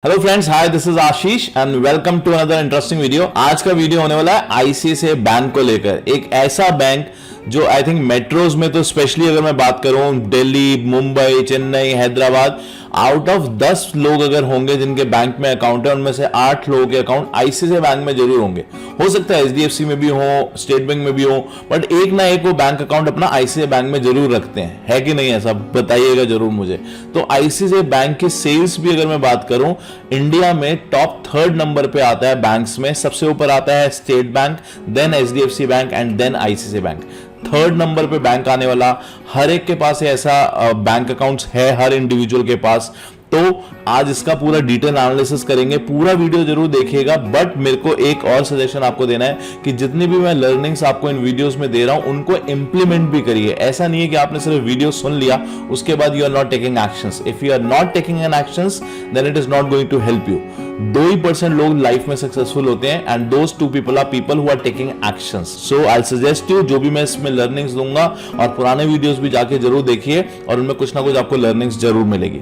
Hello friends, hi, this is Ashish and welcome to another interesting video. आज का video होने वाला है आईसीआईसीआई बैंक को लेकर। एक ऐसा बैंक जो आई थिंक मेट्रोज में तो स्पेशली अगर मैं बात करूं, दिल्ली, मुंबई, चेन्नई, हैदराबाद, आउट ऑफ 10 लोग अगर होंगे जिनके बैंक में अकाउंट है, उनमें से 8 लोगों के अकाउंट आईसीआईसीआई बैंक में जरूर होंगे। हो सकता है एचडीएफसी में भी हो, स्टेट बैंक में भी हो, बट एक ना एक वो बैंक अकाउंट अपना आईसीआईसीआई बैंक में जरूर रखते हैं। है कि नहीं? ऐसा बताइएगा जरूर मुझे। तो आईसीआईसीआई बैंक की सेल्स भी अगर मैं बात करूं, इंडिया में टॉप 3rd नंबर पे आता है बैंक्स में। सबसे ऊपर आता है State Bank, then HDFC bank and then ICICI bank. 3rd number पे बैंक आने वाला हर एक के पास ऐसा बैंक अकाउंट्स है, हर इंडिविजुअल के पास। तो आज इसका पूरा डिटेल एनालिसिस करेंगे, पूरा वीडियो जरूर देखिएगा। बट मेरे को एक और सजेशन आपको देना है कि जितनी भी मैं लर्निंग्स आपको इन वीडियोस में दे रहा हूं, उनको इंप्लीमेंट भी करिए। ऐसा नहीं है कि आपने सिर्फ वीडियो सुन लिया, उसके बाद you are not taking actions. If you are not taking an actions, then it is not going to help you. 2% लोग लाइफ में सक्सेसफुल होते हैं and those 2 people are people who are taking actions. So I suggest you, जो भी मैं इसमें learnings दूंगा, और पुराने वीडियोस भी जाके जरूर देखिए और उनमें कुछ ना कुछ आपको लर्निंग्स जरूर मिलेगी।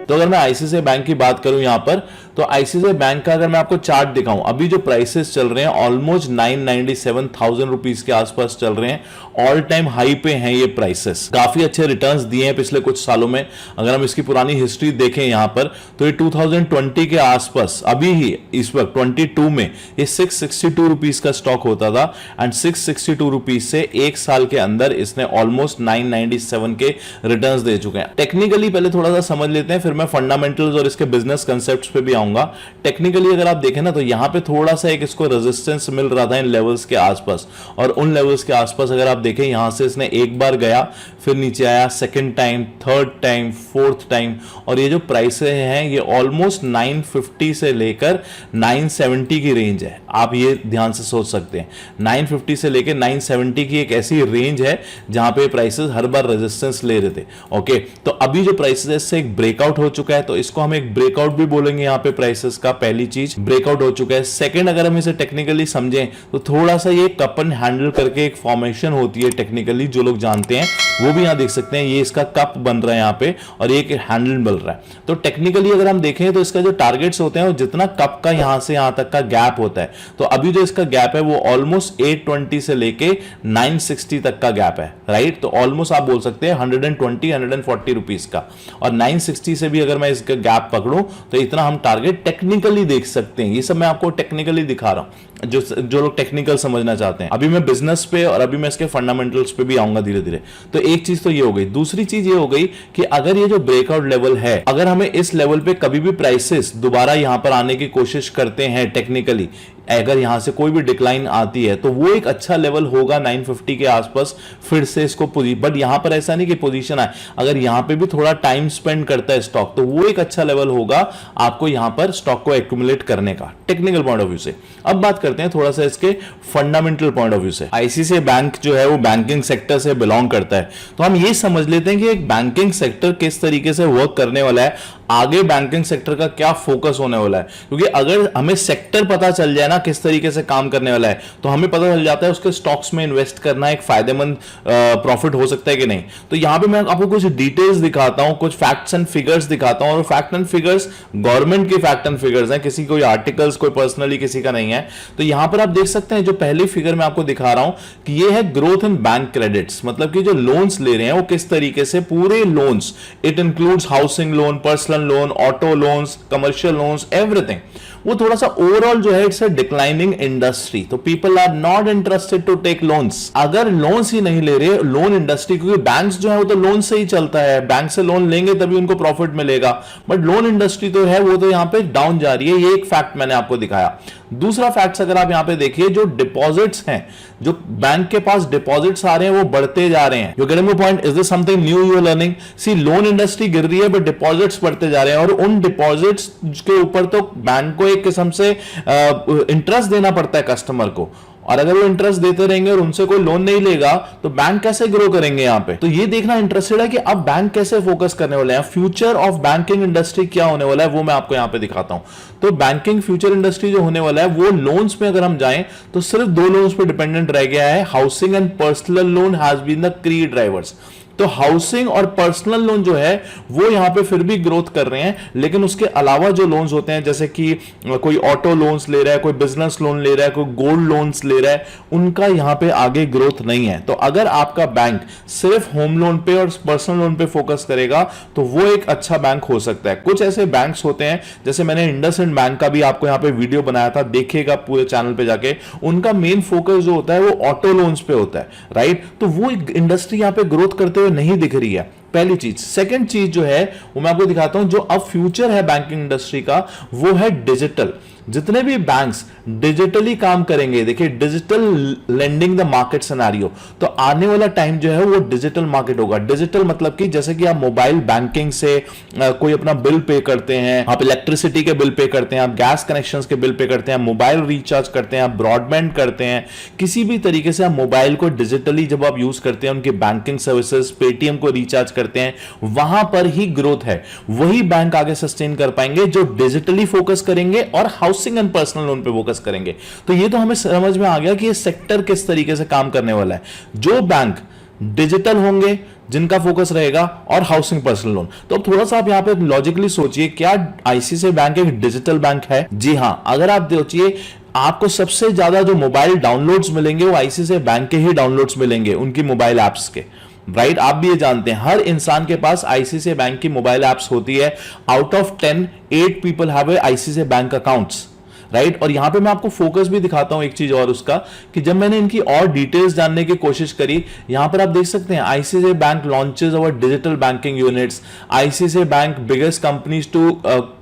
तो अगर मैं आईसीआईसीआई बैंक की बात करूं यहां पर, तो आईसीआईसीआई बैंक का अगर मैं आपको चार्ट दिखाऊं, अभी जो प्राइसेस चल रहे हैं ऑलमोस्ट 997,000 रुपीज के आसपास चल रहे हैं। ऑल टाइम हाई पे हैं ये प्राइसेस। काफी अच्छे रिटर्न्स दिए हैं पिछले कुछ सालों में। अगर हम इसकी पुरानी हिस्ट्री देखें यहां पर, तो ये 2020 के आसपास, अभी ही इस वक्त 22 में ये 662 रुपीज का स्टॉक होता था एंड 662 रुपीज से एक साल के अंदर इसने ऑलमोस्ट 997 के रिटर्न्स दे चुके हैं। टेक्निकली पहले थोड़ा सा समझ लेते हैं, फिर मैं फंडामेंटल्स और इसके बिजनेस कंसेप्ट्स पे भी आऊंगा। टेक्निकली अगर आप देखें ना, तो यहां पे थोड़ा सा एक इसको रेजिस्टेंस मिल रहा था इन लेवल्स के आसपास, और उन लेवल्स के आसपास अगर आप देखें, यहां से इसने एक बार गया, फिर नीचे आया, second time, third time, fourth time, और ये जो प्राइसेस हैं ये ऑलमोस्ट 950 से लेकर 970 की रेंज है। आप ये ध्यान से सोच सकते हैं, 950 से लेकर 970 की एक ऐसी रेंज है जहां पे प्राइसेस हर बार रेजिस्टेंस ले रहे थे। ओके, तो अभी जो प्राइसेस है इससे एक ब्रेकआउट हो चुका है, तो इसको हम एक ब्रेकआउट भी बोलेंगे यहां पे। प्राइसेस का पहली चीज ब्रेकआउट हो चुका है। सेकंड, अगर हम इसे टेक्निकली समझें तो थोड़ा सा ये कप एंड हैंडल करके एक फॉर्मेशन होती है टेक्निकली, जो लोग जानते हैं वो भी यहां देख सकते हैं। ये इसका कप बन रहा है यहां पे और एक हैंडल बन रहा है। तो टेक्निकली अगर हम देखें तो इसका जो टारगेट्स होते हैं वो जितना कप का यहां से यहां तक का गैप होता है, तो अभी जो इसका गैप है वो ऑलमोस्ट 820 से लेके 960 तक का गैप है, राइट। तो ऑलमोस्ट आप बोल सकते हैं 140 रुपीज का, और 960 से भी अगर मैं इसका गैप पकड़ूं तो इतना हम टारगेट टेक्निकली देख सकते हैं। ये सब मैं आपको टेक्निकली दिखा रहा हूं, जो लोग टेक्निकल समझना चाहते हैं। अभी मैं बिजनेस पे और अभी मैं इसके फंडामेंटल्स पे भी आऊंगा धीरे धीरे। तो एक चीज तो ये हो गई। दूसरी चीज ये हो गई कि अगर ये जो ब्रेकआउट लेवल है, अगर हमें इस लेवल पे कभी भी प्राइसेस दोबारा यहां पर आने की कोशिश करते हैं टेक्निकली, अगर यहां से कोई भी डिक्लाइन आती है, तो वो एक अच्छा लेवल होगा 950 के आसपास फिर से इसको बट यहां पर ऐसा नहीं कि पोजीशन आए, अगर यहां पे भी थोड़ा टाइम स्पेंड करता है स्टॉक, तो वो एक अच्छा लेवल होगा आपको यहां पर स्टॉक को एक्यूमुलेट करने का, टेक्निकल पॉइंट ऑफ व्यू से। अब बात करते हैं थोड़ा सा इसके फंडामेंटल पॉइंट ऑफ व्यू से। आईसीआईसीआई बैंक जो है वो बैंकिंग सेक्टर से बिलोंग करता है, तो हम ये समझ लेते हैं कि एक बैंकिंग सेक्टर किस तरीके से वर्क करने वाला है, आगे बैंकिंग सेक्टर का क्या फोकस होने वाला है। क्योंकि अगर हमें सेक्टर पता चल जाए ना किस तरीके से काम करने वाला है, तो हमें पता चल जाता है उसके स्टॉक्स में इन्वेस्ट करना एक फायदेमंद प्रॉफिट हो सकता है कि नहीं। तो यहां पे मैं आपको कुछ डिटेल्स दिखाता हूं, कुछ फैक्ट्स एंड फिगर्स दिखाता हूं, और फैक्ट एंड फिगर्स गवर्नमेंट के फैक्ट एंड फिगर्स हैं, किसी कोई आर्टिकल्स कोई पर्सनली किसी का नहीं है। तो यहां पर आप देख सकते हैं, जो पहली फिगर मैं आपको दिखा रहा हूं कि ये है ग्रोथ इन बैंक क्रेडिट्स, मतलब कि जो लोन्स ले रहे हैं वो किस तरीके से, पूरे loans, it includes housing loan, personal loan, auto loans, commercial loans, everything. वो थोड़ा सा ओवरऑल जो है इट्स अ डिक्लाइनिंग इंडस्ट्री, तो people are not interested to take loans. अगर लोन्स ही नहीं ले रहे लोन इंडस्ट्री, क्योंकि बैंक्स जो है वो तो लोन से ही चलता है, बैंक से लोन लेंगे तभी उनको प्रॉफिट मिलेगा, बट लोन इंडस्ट्री तो है वो तो यहां पे डाउन जा रही है। ये एक फैक्ट मैंने आपको दिखाया। दूसरा फैक्ट अगर आप यहां पे देखिए, जो डिपॉजिट्स हैं, जो बैंक के पास डिपॉजिट्स आ रहे हैं वो बढ़ते जा रहे हैं। You getting my point? Is this something new you are learning? See, loan industry गिर रही है बट डिपॉजिट्स बढ़ते जा रहे हैं, और उन डिपॉजिट्स के ऊपर तो बैंक को एक किस्म से इंटरेस्ट देना पड़ता है कस्टमर को, और अगर वो इंटरेस्ट देते रहेंगे और उनसे कोई लोन नहीं लेगा तो बैंक कैसे ग्रो करेंगे यहां पे। तो ये देखना इंटरेस्टेड है कि अब बैंक कैसे फोकस करने वाले हैं, फ्यूचर ऑफ बैंकिंग इंडस्ट्री क्या होने वाला है, वो मैं आपको यहां पे दिखाता हूं। तो बैंकिंग फ्यूचर इंडस्ट्री जो होने वाला है वो लोन्स में अगर हम जाएं तो सिर्फ 2 लोन्स पे डिपेंडेंट रह गया है, housing and personal loan has been the key drivers. तो हाउसिंग और पर्सनल लोन जो है वो यहां पे फिर भी ग्रोथ कर रहे हैं, लेकिन उसके अलावा जो लोन्स होते हैं जैसे कि कोई ऑटो लोन्स ले रहा है, कोई बिजनेस लोन ले रहा है, कोई गोल्ड लोन्स ले रहा है, उनका यहां पे आगे ग्रोथ नहीं है। तो अगर आपका बैंक सिर्फ होम लोन पे और पर्सनल लोन पे फोकस करेगा तो वो एक अच्छा बैंक हो सकता है। कुछ ऐसे बैंक्स होते हैं, जैसे मैंने इंडसइंड बैंक का भी आपको यहां पे वीडियो बनाया था, देखिएगा पूरे चैनल पे जाके, उनका मेन फोकस जो होता है वो ऑटो लोन्स पे होता है, राइट। तो वो इंडस्ट्री यहां पे ग्रोथ करते हुए नहीं दिख रही है, पहली चीज। सेकंड चीज जो है वो मैं आपको दिखाता हूं, जो अब फ्यूचर है बैंकिंग इंडस्ट्री का वो है डिजिटल। जितने भी बैंक्स डिजिटली काम करेंगे, देखिए digital lending the market scenario, तो आने वाला टाइम जो है वो डिजिटल मार्केट होगा। डिजिटल मतलब कि जैसे कि आप मोबाइल बैंकिंग से कोई अपना बिल पे करते हैं, आप इलेक्ट्रिसिटी के बिल पे करते हैं, आप गैस कनेक्शंस के बिल पे करते हैं, मोबाइल रिचार्ज करते हैं, आप ब्रॉडबैंड करते हैं, किसी भी तरीके से आप मोबाइल को डिजिटली जब आप यूज करते हैं, उनकी बैंकिंग सर्विसेज, पेटीएम को रिचार्ज करते हैं, वहां पर ही ग्रोथ है। वही बैंक आगे सस्टेन कर पाएंगे जो डिजिटली फोकस करेंगे और हाउसिंग एंड पर्सनल लोन पे फोकस करेंगे। तो ये तो हमें समझ में आ गया कि ये सेक्टर किस तरीके से काम करने वाला है। जो बैंक डिजिटल होंगे, जिनका फोकस रहेगा, और हाउसिंग पर्सनल लोन। तो अब थोड़ा सा आप यहां पे लॉजिकली सोचिए, क्या आईसीआईसीआई बैंक एक डिजिटल बैंक है? जी हां। अगर आप सोचिए, आपको सबसे ज्यादा जो मोबाइल डाउनलोड्स मिलेंगे वो आईसीआईसीआई बैंक के ही डाउनलोड्स मिलेंगे, उनकी मोबाइल एप्स के, राइट। आप भी ये जानते हैं हर इंसान के पास आईसीआईसीआई बैंक की मोबाइल एप्स होती है। Out of 10 8 people have ICICI bank accounts, right. और यहां पे मैं आपको फोकस भी दिखाता हूं एक चीज और उसका, कि जब मैंने इनकी और डिटेल्स जानने की कोशिश करी, यहां पर आप देख सकते हैं ICICI bank launches our digital banking units, ICICI bank biggest companies to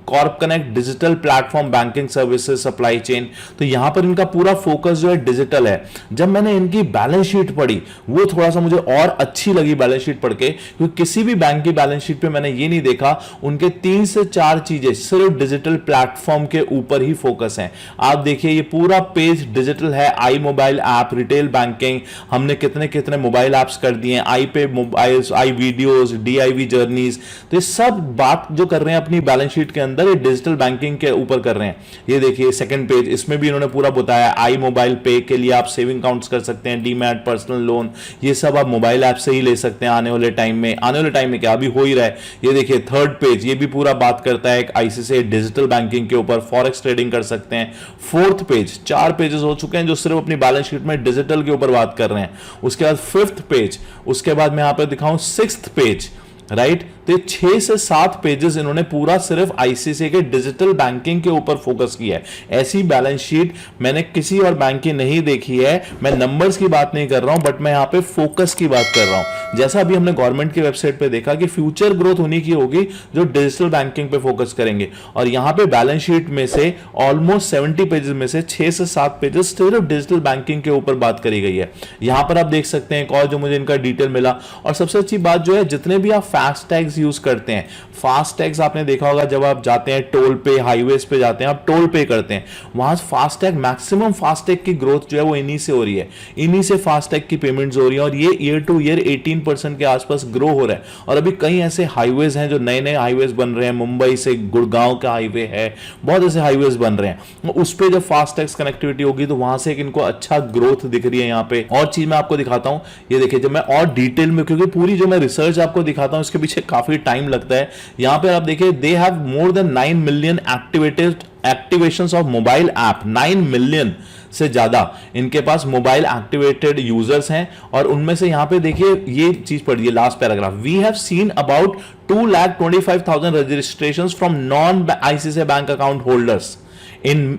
corp connect digital platform banking services supply chain. तो यहां पर इनका पूरा फोकस जो है डिजिटल है। जब मैंने इनकी बैलेंस शीट पढ़ी, वो थोड़ा सा मुझे और अच्छी लगी बैलेंस शीट पढ़ के, क्योंकि किसी भी बैंक की बैलेंस शीट पे मैंने ये नहीं देखा उनके 3 से 4 चीजें सिर्फ डिजिटल प्लेटफॉर्म के ऊपर ही फोकस है। आप देखिए ये पूरा पेज डिजिटल है। आई मोबाइल ऐप, रिटेल बैंकिंग, हमने कितने कितने मोबाइल ऐप्स कर दिए, आई पे मोबाइल, आई वीडियोस, डीआईवी जर्नीज। तो ये सब बात जो कर रहे हैं अपनी बैलेंस शीट के अंदर, ये डिजिटल बैंकिंग के ऊपर कर रहे हैं। ये देखिए सेकंड पेज, इसमें भी इन्होंने पूरा बताया, आई मोबाइल पे के लिए आप सेविंग अकाउंट्स कर सकते हैं, डीमैट, पर्सनल लोन, ये सब आप मोबाइल ऐप से ही ले सकते हैं आने वाले टाइम में। आने वाले टाइम में क्या, अभी हो ही रहा है। ये देखिए थर्ड पेज, ये भी पूरा बात करता है आईसीआईसीआई डिजिटल बैंकिंग के ऊपर, फॉरेक्स ट्रेडिंग कर सकते हैं। फोर्थ पेज, 4 पेजेस हो चुके हैं जो सिर्फ अपनी बैलेंस शीट में डिजिटल के ऊपर बात कर रहे हैं। उसके बाद फिफ्थ पेज, उसके बाद मैं यहां पर दिखाऊं सिक्स्थ पेज, राइट। तो 6 से 7 पेजेस इन्होंने पूरा सिर्फ आईसीआईसीआई के डिजिटल बैंकिंग के ऊपर फोकस किया है। ऐसी बैलेंस शीट मैंने किसी और बैंक की नहीं देखी है। मैं नंबर्स की बात नहीं कर रहा हूं, बट मैं यहां पे फोकस की बात कर रहा हूं। जैसा अभी हमने गवर्नमेंट की वेबसाइट पे देखा कि फ्यूचर ग्रोथ उन्हीं की होगी जो डिजिटल बैंकिंग पे फोकस करेंगे। और यहां पे बैलेंस शीट में से ऑलमोस्ट 70 पेजेस में से 6 से 7 पेजेस सिर्फ डिजिटल बैंकिंग के ऊपर बात करी गई है। यहां पर आप देख सकते हैं एक और जो मुझे इनका डिटेल मिला। और सबसे अच्छी बात जो है, जितने भी आप फास्ट टैग्स यूज करते हैं, फास्ट टैग्स आपने देखा होगा, जब आप जाते हैं टोल पे, हाईवेज पे जाते हैं, आप टोल पे करते हैं, वहां fast tag, maximum fast tag की ग्रोथ जो है वो इन्हीं से हो रही है, इन्हीं से फास्ट टैग की पेमेंट्स हो रही है। और ये ईयर टू ईयर 18% के आसपास ग्रो हो रहा है। और अभी कई ऐसे हाईवेज हैं जो नए नए हाईवेज बन रहे हैं, मुंबई से गुड़गांव का हाईवे है, बहुत ऐसे हाईवेज बन रहे हैं। उस पर जब फास्ट टैग कनेक्टिविटी होगी तो वहां से इनको अच्छा ग्रोथ दिख रही है। यहाँ पे और चीज मैं आपको दिखाता हूं, ये देखिए जब मैं और डिटेल में, क्योंकि पूरी जो मैं रिसर्च आपको दिखाता हूं इसके पीछे काफी टाइम लगता है। यहां पे आप देखिए, they have more than 9 million activations of mobile app, 9 million से ज्यादा इनके पास मोबाइल एक्टिवेटेड यूजर्स हैं। और उनमें से यहां पे देखिए ये चीज पढ़िए, last paragraph, we have seen about 2,25,000 registrations from non ICICI bank account holders in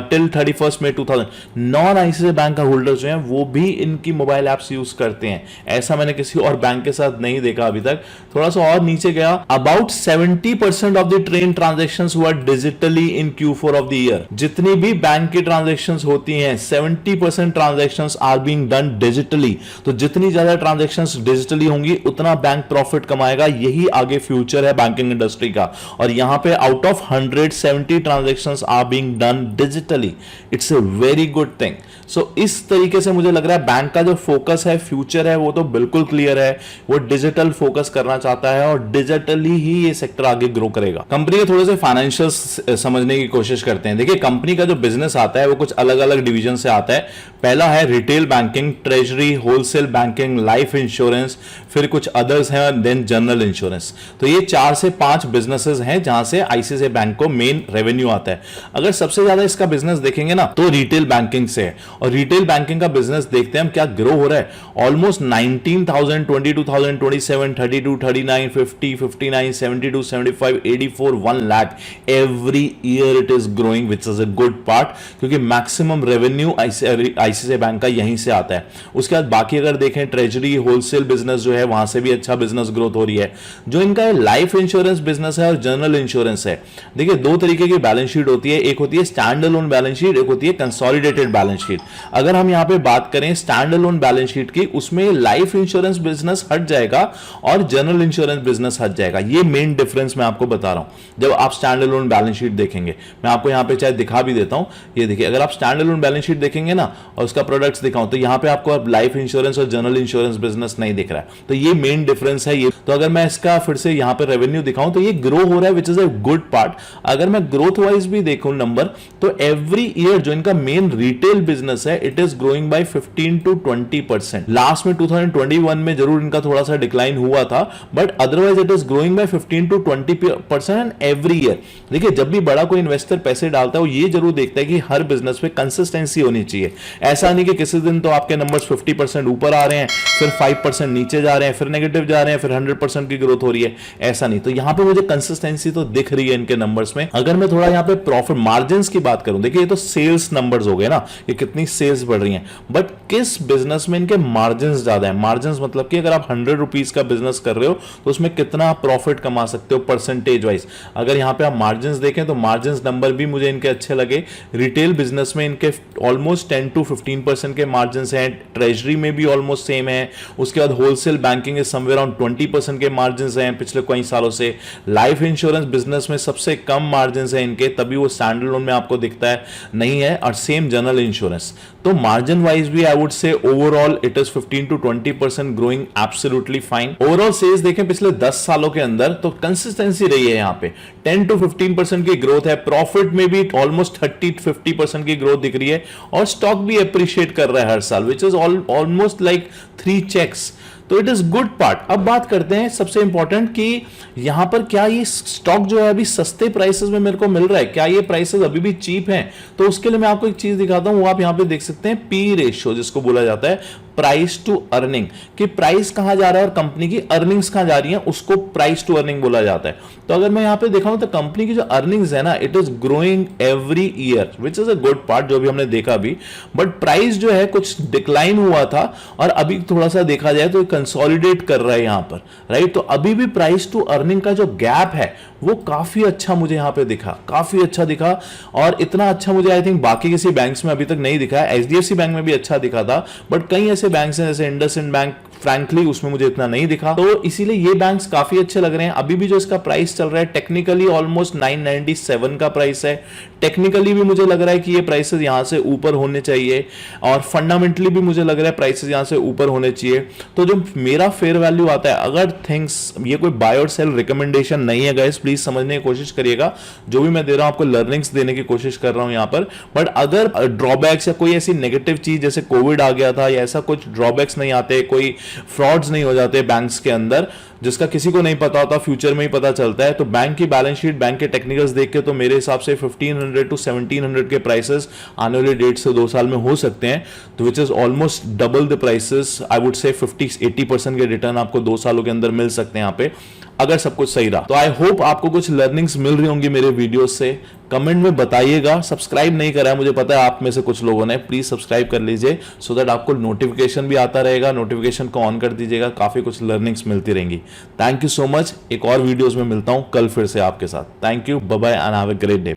till 31 May 2000। Non ICICI bank का होल्डर्स जो हैं वो भी इनकी मोबाइल एप्स यूज करते हैं। ऐसा मैंने किसी और बैंक के साथ नहीं देखा अभी तक। थोड़ा सा और नीचे गया, about 70% of the train transactions हुआ digitally in Q4 of the year. जितनी भी बैंक की ट्रांजेक्शंस होती हैं 70% transactions are being done digitally. तो जितनी ज्यादा ट्रांजेक्शंस डिजिटली होंगी उतना बैंक प्रॉफिट कमाएगा। यही आगे फ्यूचर है बैंकिंग इंडस्ट्री का। और यहां पे out of 170 transactions are being being done digitally, it's a very good thing. So इस तरीके से मुझे लग रहा है बैंक का जो फोकस है, फ्यूचर है, वो तो बिल्कुल क्लियर है। वो डिजिटल फोकस करना चाहता है और डिजिटली ही ये सेक्टर आगे ग्रो करेगा। कंपनी के थोड़े से फाइनेंशियल समझने की कोशिश करते हैं। देखिए, कंपनी का जो बिजनेस आता है वो कुछ अलग अलग डिवीजन से आता है। पहला है retail banking, treasury, wholesale banking, life insurance, फिर कुछ अदर्स हैं, देन जनरल इंश्योरेंस। तो ये 4 से 5 बिजनेसेस हैं जहां से आईसीआईसीआई बैंक को मेन रेवेन्यू आता है। अगर सबसे ज्यादा इसका बिजनेस देखेंगे ना तो रिटेल बैंकिंग से है, और रिटेल बैंकिंग का बिजनेस देखते हैं हम क्या ग्रो हो रहा है। Almost 19,000, 22,000, 27, 32, 39, 50, 59, 72, 75, 84, 1 lakh every year it is growing, which is a good part, क्योंकि मैक्सिमम रेवेन्यू आईसीआईसीआई बैंक का यहीं से आता है। उसके बाद बाकी अगर देखें, ट्रेजरी, होलसेल बिजनेस जो है वहां से भी अच्छा बिजनेस ग्रोथ हो रही है। जो इनका लाइफ इंश्योरेंस बिजनेस है और जनरल इंश्योरेंस है, देखिए 2 तरीके की बैलेंस शीट होती है, एक होती है स्टैंड अलोन बैलेंस शीट, एक होती है कंसोलिडेटेड बैलेंस शीट। अगर हम यहां पे बात करें स्टैंड अलोन बैलेंस शीट की, उसमें लाइफ इंश्योरेंस बिजनेस हट जाएगा और जनरल इंश्योरेंस बिजनेस हट जाएगा। ये मेन डिफरेंस मैं आपको बता रहा हूं जब आप स्टैंड अलोन बैलेंस शीट देखेंगे। मैं आपको यहां पे चाहे दिखा भी देता हूं, ये देखिए, अगर आप स्टैंड अलोन बैलेंस शीट देखेंगे ना और उसका प्रोडक्ट्स दिखाऊं तो यहां पे आपको अब लाइफ इंश्योरेंस और जनरल इंश्योरेंस बिजनेस नहीं दिख रहा है। तो ये मेन डिफरेंस है ये। तो अगर मैं इसका फिर से यहां पे रेवेन्यू दिखाऊं तो ये ग्रो हो रहा है, which is a good part. अगर मैं ग्रोथ वाइज भी देखूं नंबर, तो एवरी ईयर जो इनका मेन रिटेल बिजनेस है, it is growing by 15 to 20%। Last में 2021 में जरूर इनका थोड़ा सा डिक्लाइन हुआ था, but otherwise it is growing by 15 to 20% every year. देखिए, जब भी बड़ा कोई इन्वेस्टर पैसे डालता है वो ये जरूर देखता है कि हर बिजनेस में कंसिस्टेंसी होनी चाहिए। ऐसा नहीं कि किसी दिन तो आपके नंबर्स 50% ऊपर आ रहे हैं, फिर 5% नीचे जा रहे हैं, फिर नेगेटिव जा रहे हैं, फिर 100% की ग्रोथ हो रही है, ऐसा नहीं। तो यहां पे मुझे कंसिस्टेंसी तो दिख रही है इनके नंबर्स में। अगर मैं थोड़ा यहां पे प्रॉफिट मार्जिन्स की बात करूं, देखिए ये तो सेल्स नंबर्स हो गए ना, कि कितनी सेल्स बढ़ रही हैं, बट किस बिजनेस में इनके मार्जिन्स ज्यादा है। मार्जिन्स मतलब कि अगर आप 100 रुपीज का बिजनेस कर रहे हो तो उसमें कितना प्रॉफिट कमा सकते हो परसेंटेज वाइज। अगर यहां पे आप मार्जिन्स देखें तो मार्जिन्स नंबर भी मुझे इनके अच्छे लगे। रिटेल बिजनेस में इनके ऑलमोस्ट 10 to 15% के मार्जिन्स हैं, ट्रेजरी में भी ऑलमोस्ट सेम है। उसके बाद होलसेल बैंकिंग समवेयर अराउंड 20% के मार्जिन्स हैं पिछले कई सालों से। लाइफ इंश्योरेंस बिजनेस में सबसे कम मार्जिन्स हैं इनके, तभी वो स्टैंड अलोन में आपको दिखता है नहीं है, और सेम जनरल इंश्योरेंस। तो मार्जिन वाइज भी I would say overall it is 15 to 20% growing absolutely fine. Overall sales देखें पिछले 10 सालों के अंदर तो कंसिस्टेंसी रही है, यहां पे 10 to 15% की ग्रोथ है। प्रॉफिट में भी ऑलमोस्ट 30-50% की ग्रोथ दिख रही है, और स्टॉक भी अप्रिशिएट कर रहा है हर साल, which is almost like 3 checks. तो इट इज गुड पार्ट। अब बात करते हैं सबसे इंपॉर्टेंट कि यहां पर क्या ये स्टॉक जो है अभी सस्ते प्राइसेस में मेरे को मिल रहा है, क्या ये प्राइसेस अभी भी चीप हैं? तो उसके लिए मैं आपको एक चीज दिखाता हूं, वो आप यहां पे देख सकते हैं, पी रेशियो जिसको बोला जाता है, प्राइस टू अर्निंग, कि प्राइस कहां जा रहा है और कंपनी की अर्निंग्स कहां जा रही हैं, उसको प्राइस टू अर्निंग बोला जाता है। तो अगर मैं यहां पे देखा हूं तो कंपनी की जो अर्निंग्स है ना, it is growing every year, which is a good part, जो भी हमने देखा अभी। बट प्राइस जो है कुछ डिक्लाइन हुआ था, और अभी थोड़ा सा देखा जाए तो कंसोलिडेट कर रहा है यहां पर, राइट। तो अभी भी प्राइस टू अर्निंग का जो गैप है वो काफी अच्छा मुझे यहां पे दिखा, काफी अच्छा दिखा। और इतना अच्छा मुझे आई थिंक बाकी किसी बैंक्स में अभी तक नहीं दिखा है। एचडीएफसी बैंक में भी अच्छा दिखा था, बट कई ऐसे बैंक्स हैं जैसे इंडसइंड बैंक, फ्रैंकली उसमें मुझे इतना नहीं दिखा। तो इसीलिए ये बैंक्स काफी अच्छे लग रहे हैं। अभी भी जो इसका प्राइस चल रहा है टेक्निकली ऑलमोस्ट 997 का प्राइस है। टेक्निकली भी मुझे लग रहा है कि ये प्राइसेस यहां से ऊपर होने चाहिए, और फंडामेंटली भी मुझे लग रहा है प्राइसेस यहां से ऊपर होने चाहिए। तो जो मेरा फेयर वैल्यू आता है, अगर थिंग्स, ये कोई बाय और सेल रिकमेंडेशन नहीं है गाइस, प्लीज समझने की कोशिश करिएगा। जो भी मैं दे रहा हूं आपको लर्निंग्स देने की कोशिश कर रहा हूं यहां पर। बट अगर ड्रॉबैक्स या कोई ऐसी नेगेटिव चीज जैसे कोविड आ गया था, या ऐसा कुछ ड्रॉबैक्स नहीं आते, कोई फ्रॉड्स नहीं हो जाते बैंक्स के अंदर, जिसका किसी को नहीं पता होता, फ्यूचर में ही पता चलता है, तो बैंक की बैलेंस शीट, बैंक के टेक्निकल्स देख के तो मेरे हिसाब से 1500 to 1700 के प्राइसेस आने वाले 1.5 से 2 साल में हो सकते हैं। तो विच is almost double the prices, I would से 50-80% के रिटर्न आपको 2 सालों के अंदर मिल सकते हैं यहाँ पे, अगर सब कुछ सही रहा। तो आई होप आपको कुछ लर्निंग्स मिल रही होंगी मेरे वीडियो से। कमेंट में बताइएगा। सब्सक्राइब नहीं करा है, मुझे पता है आप में से कुछ लोगों ने, प्लीज सब्सक्राइब कर लीजिए, सो दैट आपको नोटिफिकेशन भी आता रहेगा। नोटिफिकेशन को ऑन कर दीजिएगा, काफी कुछ लर्निंग्स मिलती रहेंगी। Thank you so much. एक और वीडियोस में मिलता हूं कल फिर से आपके साथ। Thank you, bye bye and have a great day.